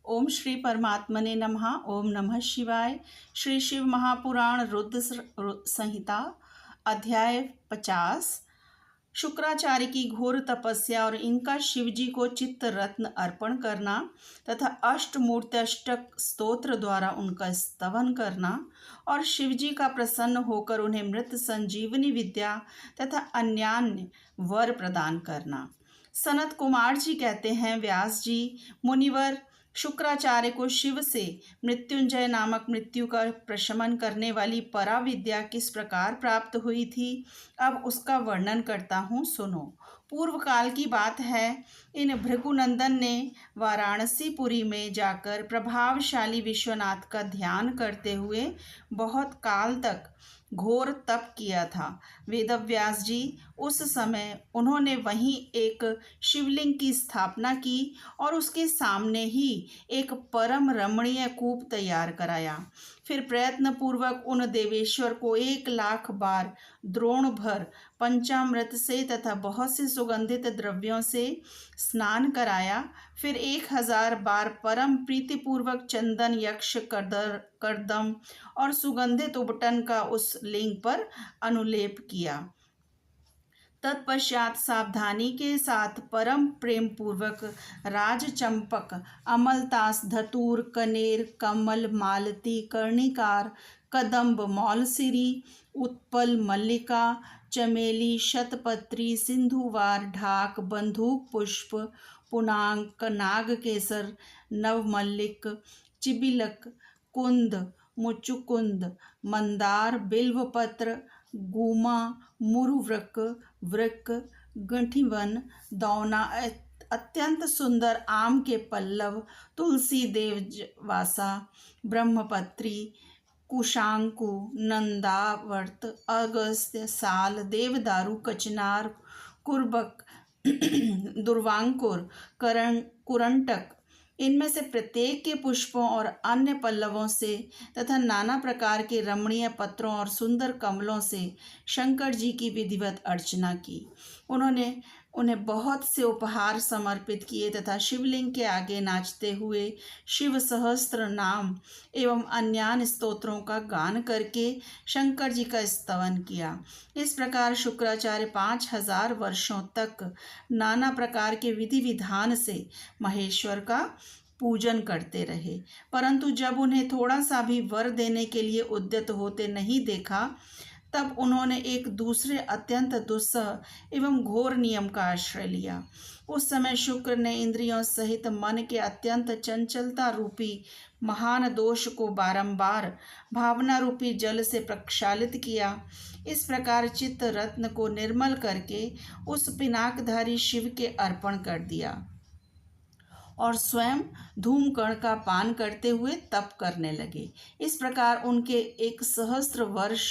ओम श्री परमात्मने नमः। ओम नमः शिवाय। श्री शिव महापुराण रुद्र संहिता अध्याय 50। शुक्राचार्य की घोर तपस्या और इनका शिवजी को चित्त रत्न अर्पण करना तथा अष्टमूर्त्यष्टक स्तोत्र द्वारा उनका स्तवन करना और शिवजी का प्रसन्न होकर उन्हें मृत संजीवनी विद्या तथा अन्यान्य वर प्रदान करना। सनत कुमार जी कहते हैं, व्यास जी, मुनिवर शुक्राचार्य को शिव से मृत्युंजय नामक मृत्यु का प्रशमन करने वाली पराविद्या किस प्रकार प्राप्त हुई थी, अब उसका वर्णन करता हूँ, सुनो। पूर्व काल की बात है। इन भृगुनंदन ने वाराणसीपुरी में जाकर प्रभावशाली विश्वनाथ का ध्यान करते हुए बहुत काल तक घोर तप किया था। वेदव्यास जी उस समय उन्होंने वहीं एक शिवलिंग की स्थापना की और उसके सामने ही एक परम रमणीय कूप तैयार कराया। फिर प्रयत्न पूर्वक उन देवेश्वर को 1,00,000 बार द्रोण भर पंचामृत से तथा बहुत से सुगंधित द्रव्यों से स्नान कराया। फिर 1,000 बार परम प्रीतिपूर्वक चंदन, यक्ष, कर्दम और सुगंधित उबटन का उस लिंग पर अनुलेप किया। तत्पश्चात सावधानी के साथ परम प्रेम पूर्वक राजचंपक, अमलतास, धतूर, कनेर, कमल, मालती, कर्णिकार, कदम्ब, मौलसिरी, उत्पल, मल्लिका, चमेली, शतपत्री, सिंधुवार, ढाक, बंदूक पुष्प, पुनांक, नागकेसर, नवमल्लिक, चिबिलक, कुंद, मुचुकुंद, मंदार, बिल्वपत्र, गुमा, मुरुवृक, वृक, गंठीवन, दौना, अत्यंत सुंदर आम के पल्लव, तुलसी, देववासा, ब्रह्मपत्री, कुशांकु, नंदावर्त, अगस्त्य, साल, देवदारू, कचनार, कुर्बक, दुर्वांकुर, कुरंटक, इनमें से प्रत्येक के पुष्पों और अन्य पल्लवों से तथा नाना प्रकार के रमणीय पत्रों और सुंदर कमलों से शंकर जी की विधिवत अर्चना की। उन्होंने उन्हें बहुत से उपहार समर्पित किए तथा शिवलिंग के आगे नाचते हुए शिव सहस्त्र नाम एवं अन्यान्य स्तोत्रों का गान करके शंकर जी का स्तवन किया। इस प्रकार शुक्राचार्य 5,000 वर्षों तक नाना प्रकार के विधि विधान से महेश्वर का पूजन करते रहे, परंतु जब उन्हें थोड़ा सा भी वर देने के लिए उद्यत होते नहीं देखा, तब उन्होंने एक दूसरे अत्यंत दुस्सह एवं घोर नियम का आश्रय लिया। उस समय शुक्र ने इंद्रियों सहित मन के अत्यंत चंचलता रूपी महान दोष को बारंबार भावना रूपी जल से प्रक्षालित किया। इस प्रकार चित्त रत्न को निर्मल करके उस पिनाकधारी शिव के अर्पण कर दिया और स्वयं धूमकण का पान करते हुए तप करने लगे। इस प्रकार उनके 1,000 वर्ष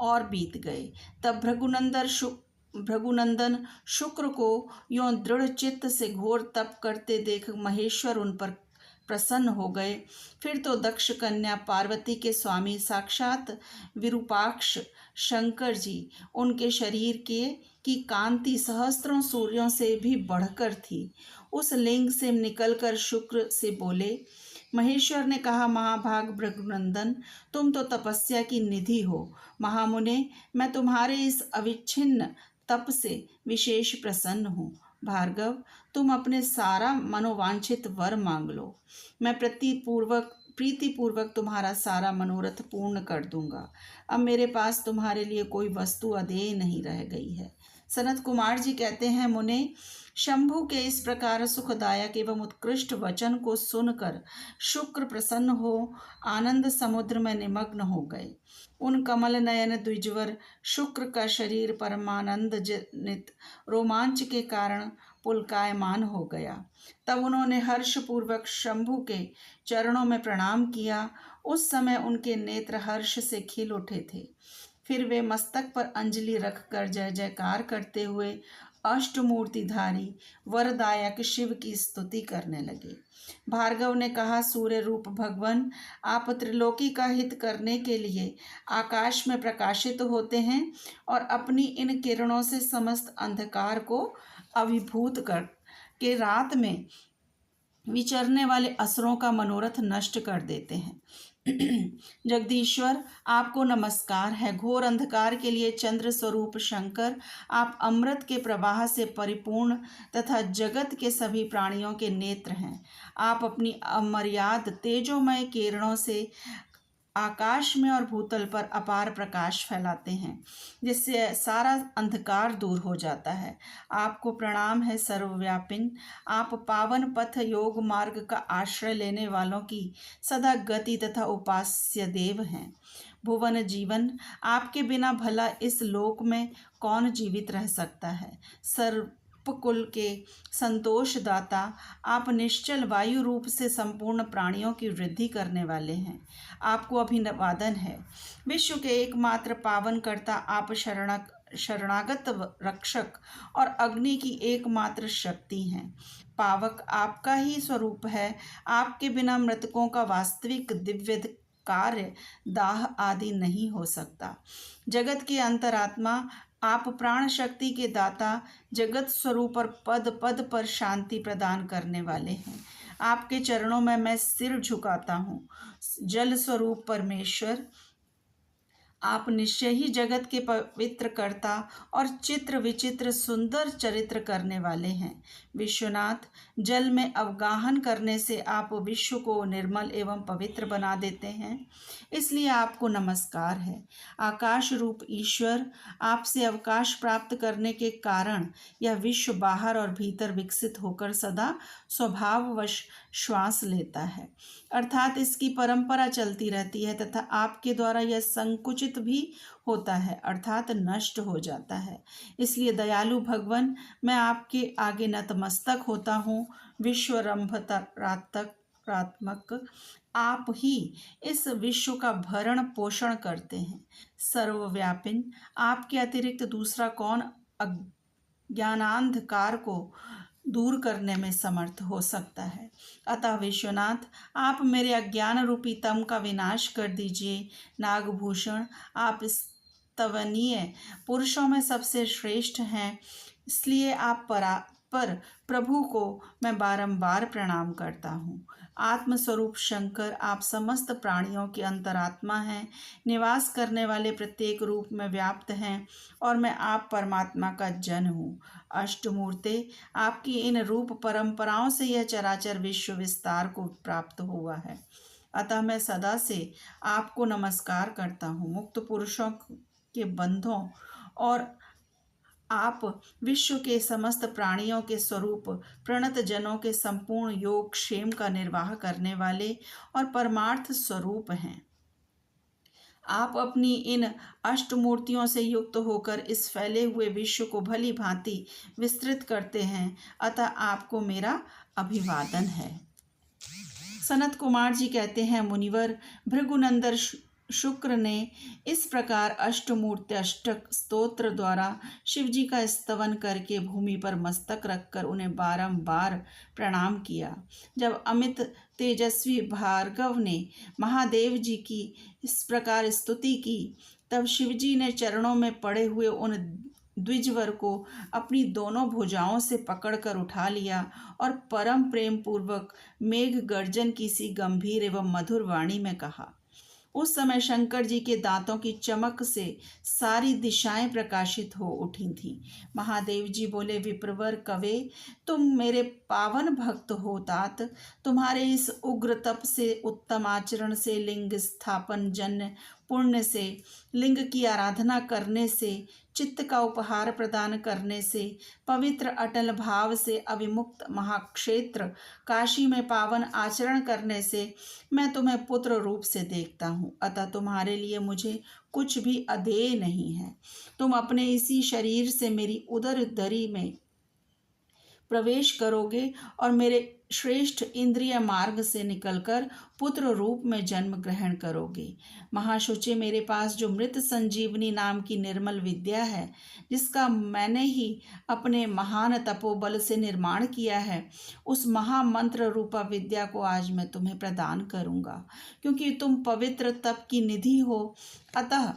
और बीत गए। तब भृगुनंदन शुक्र को यों दृढ़ चित्त से घोर तप करते देख महेश्वर उन पर प्रसन्न हो गए। फिर तो दक्ष कन्या पार्वती के स्वामी साक्षात विरूपाक्ष शंकर जी, उनके शरीर की कांति सहस्त्रों सूर्यों से भी बढ़कर थी, उस लिंग से निकलकर शुक्र से बोले। महेश्वर ने कहा, महाभाग भृगुनंदन, तुम तो तपस्या की निधि हो। महामुने, मैं तुम्हारे इस अविच्छिन्न तप से विशेष प्रसन्न हूँ। भार्गव, तुम अपने सारा मनोवांछित वर मांग लो, मैं प्रीतिपूर्वक तुम्हारा सारा मनोरथ पूर्ण कर दूंगा। अब मेरे पास तुम्हारे लिए कोई वस्तु अदेय नहीं रह गई है। सनत कुमार जी कहते हैं, मुने, शंभु के इस प्रकार सुखदायक एवं उत्कृष्ट वचन को सुनकर शुक्र प्रसन्न हो आनंद समुद्र में निमग्न हो गए। उन कमल नयन द्विजवर शुक्र का शरीर परमानंद जनित रोमांच के कारण पुलकायमान हो गया। तब उन्होंने हर्षपूर्वक शंभु के चरणों में प्रणाम किया। उस समय उनके नेत्र हर्ष से खिल उठे थे। फिर वे मस्तक पर अंजलि रखकर जय जयकार करते हुए अष्टमूर्तिधारी वरदायक शिव की स्तुति करने लगे। भार्गव ने कहा, सूर्य रूप भगवान, आप त्रिलोकी का हित करने के लिए आकाश में प्रकाशित होते हैं और अपनी इन किरणों से समस्त अंधकार को अभिभूत कर के रात में विचरने वाले असुरों का मनोरथ नष्ट कर देते हैं। जगदीश्वर, आपको नमस्कार है। घोर अंधकार के लिए चंद्र स्वरूप शंकर, आप अमृत के प्रवाह से परिपूर्ण तथा जगत के सभी प्राणियों के नेत्र हैं। आप अपनी अमर्याद तेजोमय किरणों से आकाश में और भूतल पर अपार प्रकाश फैलाते हैं, जिससे सारा अंधकार दूर हो जाता है। आपको प्रणाम है सर्वव्यापिन। आप पावन पथ योग मार्ग का आश्रय लेने वालों की सदा गति तथा उपास्य देव हैं। भुवन जीवन, आपके बिना भला इस लोक में कौन जीवित रह सकता है। सर्पकुल के संतोष दाता, आप निश्चल वायु रूप से संपूर्ण प्राणियों की वृद्धि करने वाले हैं। आपको अभिवादन है। विश्व के एकमात्र पावन कर्ता आप शरणागत रक्षक और अग्नि की एकमात्र शक्ति हैं। पावक आपका ही स्वरूप है। आपके बिना मृतकों का वास्तविक दिव्य कार्य दाह आदि नहीं हो सकता। जगत के अंतरात्मा, आप प्राण शक्ति के दाता, जगत स्वरूप और पद पद पर शांति प्रदान करने वाले हैं। आपके चरणों में मैं सिर झुकाता हूँ। जल स्वरूप परमेश्वर, आप निश्चय ही जगत के पवित्र कर्ता और चित्र विचित्र सुंदर चरित्र करने वाले हैं। विश्वनाथ, जल में अवगाहन करने से आप विश्व को निर्मल एवं पवित्र बना देते हैं, इसलिए आपको नमस्कार है। आकाश रूप ईश्वर, आपसे अवकाश प्राप्त करने के कारण यह विश्व बाहर और भीतर विकसित होकर सदा स्वभाववश श्वास लेता है, अर्थात इसकी परंपरा चलती रहती है तथा आपके द्वारा यह संकुचित भी होता है, अर्थात नष्ट हो जाता है। इसलिए दयालु भगवान, मैं आपके आगे नतमस्तक होता हूँ। विश्वरंभरात्मक, आप ही इस विश्व का भरण पोषण करते हैं। सर्वव्यापिन, आपके अतिरिक्त दूसरा कौन अज्ञानांधकार को दूर करने में समर्थ हो सकता है। अतः विश्वनाथ, आप मेरे अज्ञान रूपी तम का विनाश कर दीजिए। नागभूषण, आप स्तवनीय पुरुषों में सबसे श्रेष्ठ हैं, इसलिए आप पर प्रभु को मैं बारंबार प्रणाम करता हूँ। आत्मस्वरूप शंकर, आप समस्त प्राणियों के अंतरात्मा हैं, निवास करने वाले प्रत्येक रूप में व्याप्त हैं और मैं आप परमात्मा का जन हूँ। अष्टमूर्ते, आपकी इन रूप परंपराओं से यह चराचर विश्व विस्तार को प्राप्त हुआ है, अतः मैं सदा से आपको नमस्कार करता हूँ। मुक्त पुरुषों के बंधों और आप विश्व के समस्त प्राणियों के स्वरूप, प्रणत जनों के संपूर्ण योग क्षेम का निर्वाह करने वाले और परमार्थ स्वरूप हैं। आप अपनी इन अष्टमूर्तियों से युक्त होकर इस फैले हुए विश्व को भली भांति विस्तृत करते हैं, अतः आपको मेरा अभिवादन है। सनत कुमार जी कहते हैं, मुनिवर, भृगुनंदन शुक्र ने इस प्रकार अष्टमूर्त्यष्टक स्तोत्र द्वारा शिवजी का स्तवन करके भूमि पर मस्तक रखकर उन्हें बारंबार प्रणाम किया। जब अमित तेजस्वी भार्गव ने महादेव जी की इस प्रकार स्तुति की, तब शिवजी ने चरणों में पड़े हुए उन द्विजवर को अपनी दोनों भुजाओं से पकड़कर उठा लिया और परम प्रेम पूर्वक मेघ गर्जन की सी गंभीर एवं मधुर वाणी में कहा। उस समय शंकर जी के दांतों की चमक से सारी दिशाएं प्रकाशित हो उठी थीं। महादेव जी बोले, विप्रवर कवे, तुम मेरे पावन भक्त हो तात। तुम्हारे इस उग्र तप से, उत्तम आचरण से, लिंग स्थापन जन्य पुण्य से, लिंग की आराधना करने से, चित्त का उपहार प्रदान करने से, पवित्र अटल भाव से, अविमुक्त महाक्षेत्र काशी में पावन आचरण करने से मैं तुम्हें पुत्र रूप से देखता हूँ, अतः तुम्हारे लिए मुझे कुछ भी अदेय नहीं है। तुम अपने इसी शरीर से मेरी उदर दरी में प्रवेश करोगे और मेरे श्रेष्ठ इंद्रिय मार्ग से निकलकर पुत्र रूप में जन्म ग्रहण करोगे। महाशुचे, मेरे पास जो मृत संजीवनी नाम की निर्मल विद्या है, जिसका मैंने ही अपने महान तपोबल से निर्माण किया है, उस महामंत्र रूपा विद्या को आज मैं तुम्हें प्रदान करूँगा। क्योंकि तुम पवित्र तप की निधि हो, अतः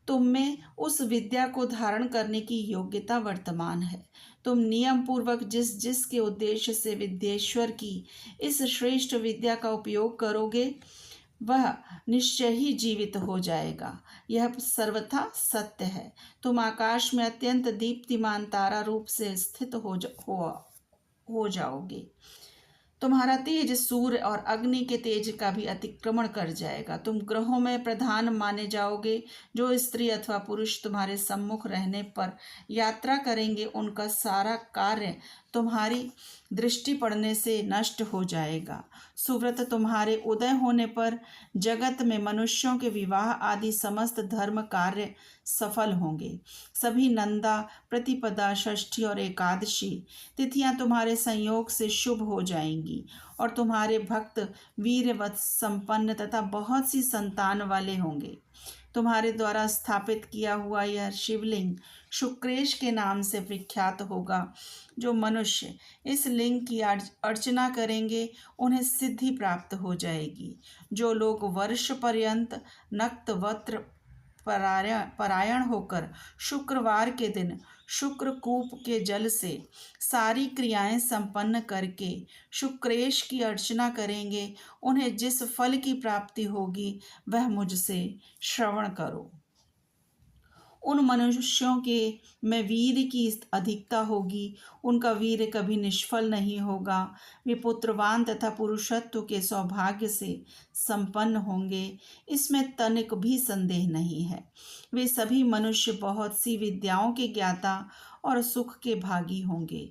तुम में उस विद्या को धारण करने की योग्यता वर्तमान है। तुम नियम पूर्वक जिस जिस के उद्देश्य से विद्येश्वर की इस श्रेष्ठ विद्या का उपयोग करोगे वह निश्चय ही जीवित हो जाएगा। यह सर्वथा सत्य है। तुम आकाश में अत्यंत दीप्तिमान तारा रूप से स्थित हो जाओगे। तुम्हारा तेज सूर्य और अग्नि के तेज का भी अतिक्रमण कर जाएगा। तुम ग्रहों में प्रधान माने जाओगे। जो स्त्री अथवा पुरुष तुम्हारे सम्मुख रहने पर यात्रा करेंगे उनका सारा कार्य तुम्हारी दृष्टि पड़ने से नष्ट हो जाएगा। सुव्रत तुम्हारे उदय होने पर जगत में मनुष्यों के विवाह आदि समस्त धर्म कार्य सफल होंगे। सभी नंदा, प्रतिपदा, षष्ठी और एकादशी तिथियां तुम्हारे संयोग से शुभ हो जाएंगी और तुम्हारे भक्त वीरवत संपन्न तथा बहुत सी संतान वाले होंगे। तुम्हारे द्वारा स्थापित किया हुआ यह शिवलिंग शुक्रेश के नाम से विख्यात होगा। जो मनुष्य इस लिंग की अर्चना करेंगे उन्हें सिद्धि प्राप्त हो जाएगी। जो लोग वर्ष पर्यंत नक्त वस्त्र परायण होकर शुक्रवार के दिन शुक्रकूप के जल से सारी क्रियाएं संपन्न करके शुक्रेश की अर्चना करेंगे उन्हें जिस फल की प्राप्ति होगी वह मुझसे श्रवण करो। उन मनुष्यों के में वीर की अधिकता होगी। उनका वीर कभी निष्फल नहीं होगा। वे पुत्रवान तथा पुरुषत्व के सौभाग्य से संपन्न होंगे, इसमें तनिक भी संदेह नहीं है। वे सभी मनुष्य बहुत सी विद्याओं के ज्ञाता और सुख के भागी होंगे।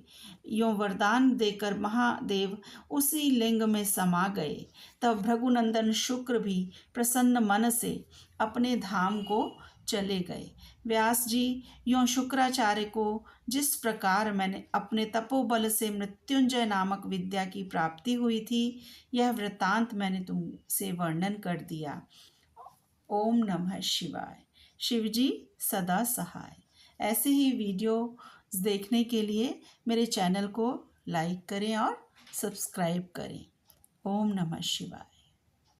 यों वरदान देकर महादेव उसी लिंग में समा गए। तब भृगुनंदन शुक्र भी प्रसन्न मन से अपने धाम को चले गए। व्यास जी, यों शुक्राचार्य को जिस प्रकार मैंने अपने तपोबल से मृत्युंजय नामक विद्या की प्राप्ति हुई थी, यह वृतांत मैंने तुमसे वर्णन कर दिया। ओम नमः शिवाय। शिवजी सदा सहाय। ऐसे ही वीडियो देखने के लिए मेरे चैनल को लाइक करें और सब्सक्राइब करें। ओम नमः शिवाय।